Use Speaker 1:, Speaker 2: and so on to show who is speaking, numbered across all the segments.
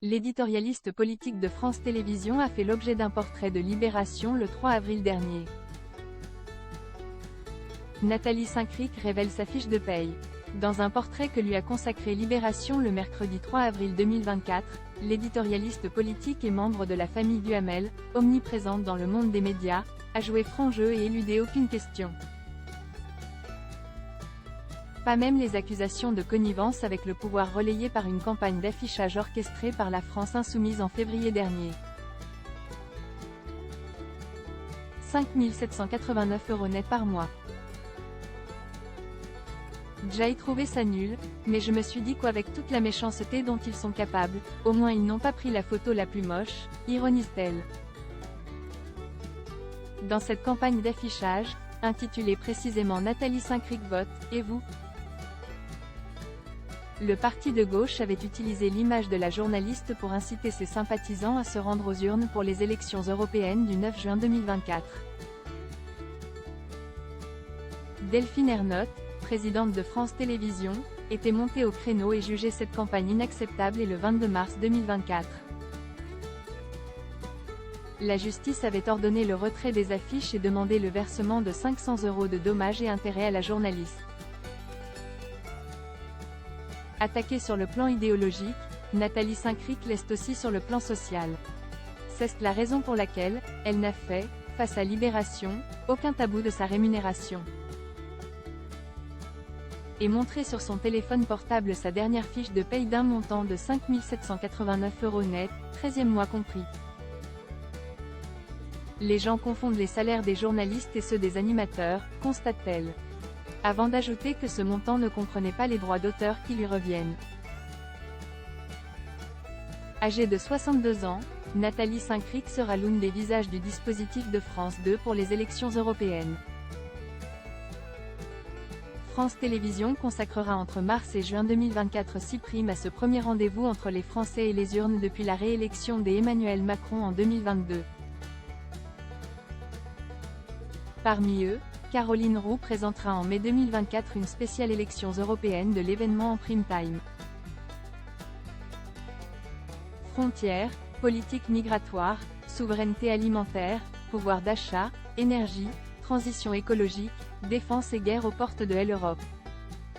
Speaker 1: L'éditorialiste politique de France Télévisions a fait l'objet d'un portrait de Libération le 3 avril dernier. Nathalie Saint-Cric révèle sa fiche de paye. Dans un portrait que lui a consacré Libération le mercredi 3 avril 2024, l'éditorialiste politique et membre de la famille Duhamel, omniprésente dans le monde des médias, a joué franc jeu et éludé aucune question. Pas même les accusations de connivence avec le pouvoir relayées par une campagne d'affichage orchestrée par la France insoumise en février dernier. 5 789 € net par mois. J'ai trouvé ça nul, mais je me suis dit qu'avec toute la méchanceté dont ils sont capables, au moins ils n'ont pas pris la photo la plus moche, ironise-t-elle. Dans cette campagne d'affichage, intitulée précisément Nathalie Saint-Cric vote, et vous ? Le parti de gauche avait utilisé l'image de la journaliste pour inciter ses sympathisants à se rendre aux urnes pour les élections européennes du 9 juin 2024. Delphine Ernotte, présidente de France Télévisions, était montée au créneau et jugeait cette campagne inacceptable le 22 mars 2024. La justice avait ordonné le retrait des affiches et demandé le versement de 500 € de dommages et intérêts à la journaliste. Attaquée sur le plan idéologique, Nathalie Saint-Cric l'est aussi sur le plan social. C'est la raison pour laquelle elle n'a fait, face à Libération, aucun tabou de sa rémunération. Et montrer sur son téléphone portable sa dernière fiche de paye d'un montant de 5 789 € net, 13e mois compris. Les gens confondent les salaires des journalistes et ceux des animateurs, constate-t-elle. Avant d'ajouter que ce montant ne comprenait pas les droits d'auteur qui lui reviennent. Âgée de 62 ans, Nathalie Saint-Cric sera l'une des visages du dispositif de France 2 pour les élections européennes. France Télévisions consacrera entre mars et juin 2024 6 primes à ce premier rendez-vous entre les Français et les urnes depuis la réélection d'Emmanuel Macron en 2022. Parmi eux, Caroline Roux présentera en mai 2024 une spéciale élections européennes de l'événement en prime time. Frontières, politique migratoire, souveraineté alimentaire, pouvoir d'achat, énergie, transition écologique, défense et guerre aux portes de l'Europe.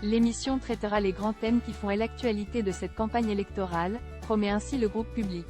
Speaker 1: L'émission traitera les grands thèmes qui font l'actualité de cette campagne électorale, promet ainsi le groupe public.